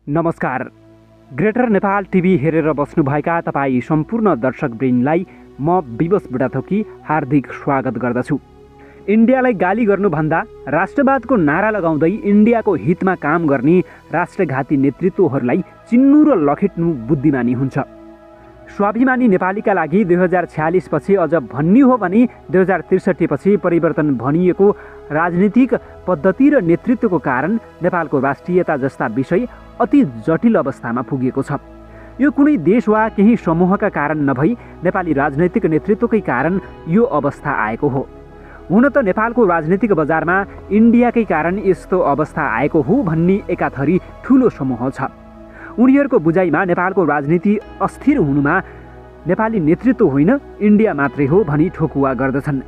नमस्कार। Greater Nepal TV हेरेर बस्नुभएका तपाईँ सम्पूर्ण दर्शकवृन्दलाई म विवश बुढाथोकी हार्दिक स्वागत गर्दछु। इन्डियालाई गाली गर्नुभन्दा राष्ट्रवादको नारा लगाउँदै इन्डियाको हितमा काम गर्ने राष्ट्रघाती नेतृत्वहरूलाई चिन्नु र लखेट्नु बुद्धिमानी हुन्छ। स्वाभिमानी नेपालीका लागि 2046 पछि अझ भन्नु हो भने 2063 पछि परिवर्तन भनिएको राजनीतिक पद्धति र नेतृत्वको कारण नेपालको राष्ट्रियता जस्ता विषय अति जटिल अवस्थामा पुगेको छ। यो कुनै देश वा केही समूहका कारण नभई नेपाली राजनैतिक नेतृत्वकै कारण यो अवस्था आएको हो। हुन त नेपालको राजनीतिक बजारमा इन्डियाकै कारण यस्तो अवस्था आएको हो भन्ने एकाथरी ठुलो समूह छ। उनीहरूको बुझाइमा नेपालको राजनीति अस्थिर हुनुमा नेपाली नेतृत्व होइन इन्डिया मात्रै हो भनी ठोकुवा गर्दछन्।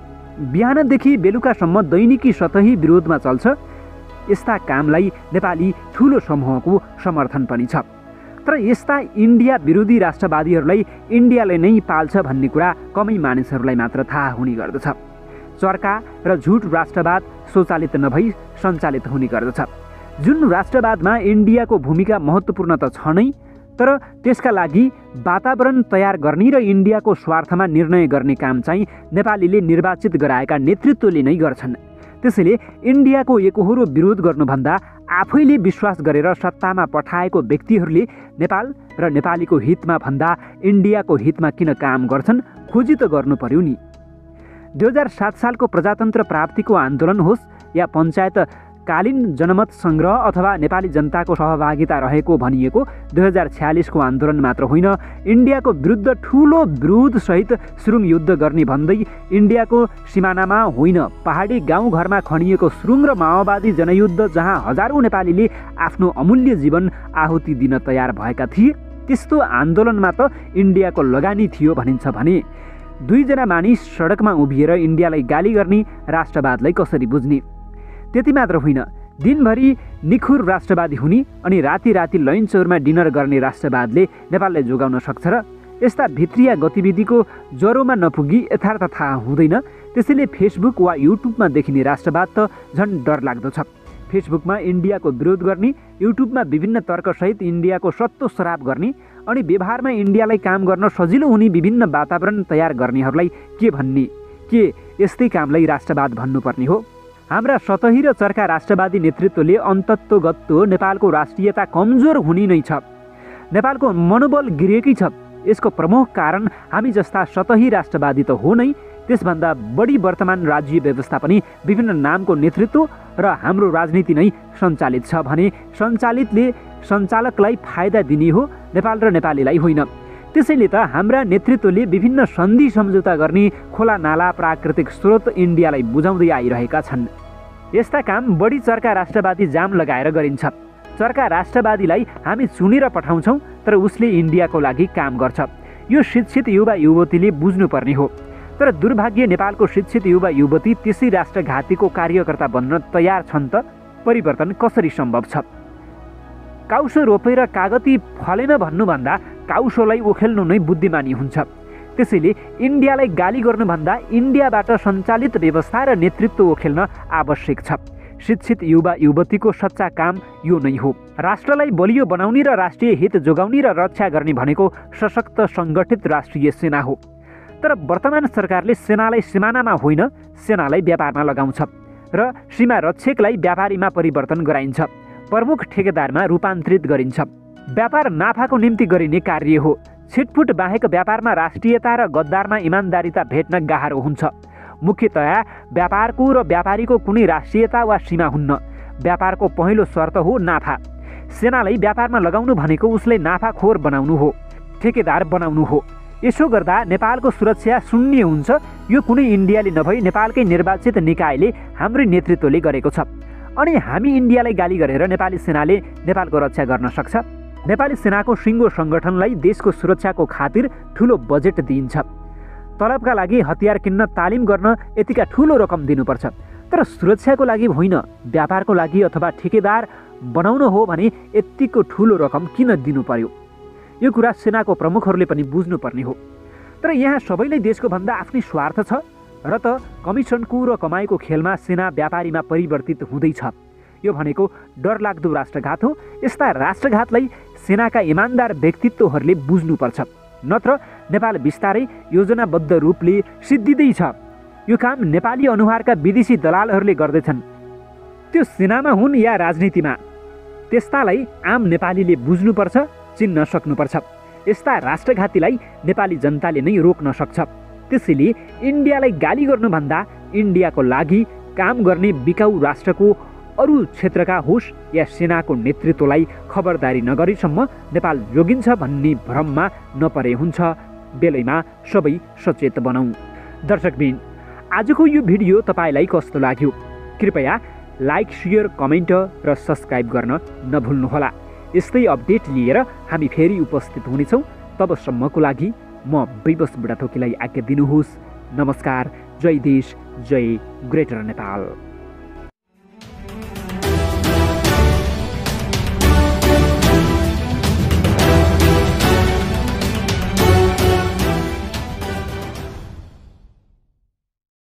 बिहानदेखि बेलुकासम्म दैनिकी सतही विरोधमा चल्छ। यस्ता कामलाई नेपाली ठुलो समूहको समर्थन पनि छ। तर यस्ता इन्डिया विरोधी राष्ट्रवादीहरूलाई इन्डियाले नै पाल्छ भन्ने कुरा कमै मानिसहरूलाई मात्र थाहा हुने गर्दछ। चर्का र झुट राष्ट्रवाद स्वचालित नभई सञ्चालित हुने गर्दछ। जुन राष्ट्रवादमा इन्डियाको भूमिका महत्त्वपूर्ण त छ नै, तर त्यसका लागि वातावरण तयार गर्ने र इन्डियाको स्वार्थमा निर्णय गर्ने काम चाहिँ नेपालीले निर्वाचित गराएका नेतृत्वले नै गर्छन्। त्यसैले इन्डियाको एकहोरो विरोध गर्नुभन्दा आफैले विश्वास गरेर सत्तामा पठाएको व्यक्तिहरूले नेपाल र नेपालीको हितमा भन्दा इन्डियाको हितमा किन काम गर्छन् खोजी त गर्नु पर्यो नि। 2007 सालको प्रजातन्त्र प्राप्तिको आन्दोलन होस् या पञ्चायतकालीन जनमत सङ्ग्रह अथवा नेपाली जनताको सहभागिता रहेको भनिएको 2046 को आन्दोलन मात्र होइन, इन्डियाको विरुद्ध ठुलो विरोधसहित सुरुङ युद्ध गर्ने भन्दै इन्डियाको सिमानामा होइन पहाडी गाउँघरमा खनिएको सुरुङ र माओवादी जनयुद्ध जहाँ हजारौँ नेपालीले आफ्नो अमूल्य जीवन आहुति दिन तयार भएका थिए, त्यस्तो आन्दोलनमा त इन्डियाको लगानी थियो भनिन्छ भने दुईजना मानिस सडकमा उभिएर इन्डियालाई गाली गर्ने राष्ट्रवादलाई कसरी बुझ्ने? त्यति मात्र होइन, दिनभरि निखुर राष्ट्रवादी हुने अनि राति राति लन्चौरमा डिनर गर्ने राष्ट्रवादले नेपाललाई जोगाउन सक्छ र? यस्ता भित्रिया गतिविधिको जरोमा नपुगी यथार्थ थाहा हुँदैन। त्यसैले फेसबुक वा युट्युबमा देखिने राष्ट्रवाद त झन् डरलाग्दो छ। फेसबुकमा इन्डियाको विरोध गर्ने, युट्युबमा विभिन्न तर्कसहित इन्डियाको सत्तो सराप गर्ने अनि व्यवहारमा इन्डियालाई काम गर्न सजिलो हुने विभिन्न वातावरण तयार गर्नेहरूलाई के भन्ने? के यस्तै कामलाई राष्ट्रवाद भन्नुपर्ने हो? हाम्रा सतही र चर्का राष्ट्रवादी नेतृत्वले अन्तत्वगत नेपालको राष्ट्रियता कमजोर हुने नै छ। नेपालको मनोबल गिरेकै छ। यसको प्रमुख कारण हामी जस्ता सतही राष्ट्रवादी त हो नै, त्यसभन्दा बढी वर्तमान राज्य व्यवस्था पनि विभिन्न नामको नेतृत्व र हाम्रो राजनीति नै सञ्चालित छ भने सञ्चालितले सञ्चालकलाई फाइदा दिने हो, नेपाल र नेपालीलाई होइन। त्यसैले त हाम्रा नेतृत्वले विभिन्न सन्धि सम्झौता गर्ने, खोला नाला प्राकृतिक स्रोत इन्डियालाई बुझाउँदै आइरहेका छन्। यस्ता काम बढी चर्का राष्ट्रवादी जाम लगाएर गरिन्छ। चर्का राष्ट्रवादीलाई हामी चुनेर पठाउँछौँ तर उसले इन्डियाको लागि काम गर्छ। यो शिक्षित युवा युवतीले बुझ्नुपर्ने हो। तर दुर्भाग्य नेपालको शिक्षित युवा युवती त्यसै राष्ट्रघातीको कार्यकर्ता बन्न तयार छन् त परिवर्तन कसरी सम्भव छ? काउसो रोपेर कागती फलेन भन्नुभन्दा काउसोलाई ओखेल्नु नै बुद्धिमानी हुन्छ। त्यसैले इन्डियालाई गाली गर्नुभन्दा इन्डियाबाट सञ्चालित व्यवस्था र नेतृत्व ओखेल्न आवश्यक छ। शिक्षित युवा युवतीको सच्चा काम यो नै हो। राष्ट्रलाई बलियो बनाउने र राष्ट्रिय हित जोगाउने र रक्षा गर्ने भनेको सशक्त सङ्गठित राष्ट्रिय सेना हो। तर वर्तमान सरकारले सेनालाई सिमानामा होइन सेनालाई व्यापारमा लगाउँछ र सीमा रक्षकलाई व्यापारीमा परिवर्तन गराइन्छ, प्रमुख ठेकेदारमा रूपान्तरित गरिन्छ। व्यापार नाफाको निम्ति गरिने कार्य हो। छिटफुट बाहेक व्यापारमा राष्ट्रियता र गद्दारमा इमान्दारिता भेट्न गाह्रो हुन्छ। मुख्यतया व्यापारको र व्यापारीको कुनै राष्ट्रियता वा सीमा हुन्न। व्यापारको पहिलो शर्त हो नाफा। सेनालाई व्यापारमा लगाउनु भनेको उसलाई नाफाखोर बनाउनु हो, ठेकेदार बनाउनु हो। यसो गर्दा नेपालको सुरक्षा शून्य हुन्छ। यो कुनै इन्डियाले नभई नेपालकै निर्वाचित निकायले हाम्रो नेतृत्वले गरेको छ। अनि हामी इन्डियालाई गाली गरेर नेपाली सेनाले नेपालको रक्षा गर्न सक्छ? नेपाली सेनाको सिङ्गो सङ्गठनलाई देशको सुरक्षाको खातिर ठुलो बजेट दिइन्छ। तलबका लागि हतियार किन्न तालिम गर्न यतिका ठुलो रकम दिनुपर्छ। तर सुरक्षाको लागि होइन, व्यापारको लागि अथवा ठेकेदार बनाउन हो भने यतिको ठुलो रकम किन दिनु पर्यो? यो कुरा सेनाको प्रमुखहरूले पनि बुझ्नुपर्ने हो। तर यहाँ सबैलाई देशको भन्दा आफ्नै स्वार्थ छ र त कमिसनको र कमाईको खेलमा सेना व्यापारीमा परिवर्तित हुँदैछ। यो भनेको डरलाग्दो राष्ट्रघात हो। यस्ता राष्ट्रघातलाई सेनाका इमान्दार व्यक्तित्वहरूले बुझ्नुपर्छ, नत्र नेपाल बिस्तारै योजनाबद्ध रूपले सिद्धिँदैछ। यो काम नेपाली अनुहारका विदेशी दलालहरूले गर्दैछन्, त्यो सेनामा हुन् या राजनीतिमा। त्यस्तालाई आम नेपालीले बुझ्नुपर्छ, चिन्न सक्नुपर्छ। यस्ता राष्ट्रघातीलाई नेपाली जनताले नै रोक्न सक्छ। त्यसैले इन्डियालाई गाली गर्नुभन्दा इन्डियाको लागि काम गर्ने बिकाउ राष्ट्रको अरू क्षेत्रका होस् या सेनाको नेतृत्वलाई खबरदारी नगरेसम्म नेपाल जोगिन्छ भन्ने भ्रममा नपरे हुन्छ। बेलैमा सबै सचेत बनाऊ। दर्शकबिन, आजको यो भिडियो तपाईँलाई कस्तो लाग्यो? कृपया लाइक, सेयर, कमेन्ट र सब्सक्राइब गर्न नभुल्नुहोला। यस्तै अपडेट लिएर हामी फेरि उपस्थित हुनेछौँ। तबसम्मको लागि म विवश बुढाथोकीलाई आज्ञा दिनुहोस्। नमस्कार। जय देश, जय ग्रेटर नेपाल।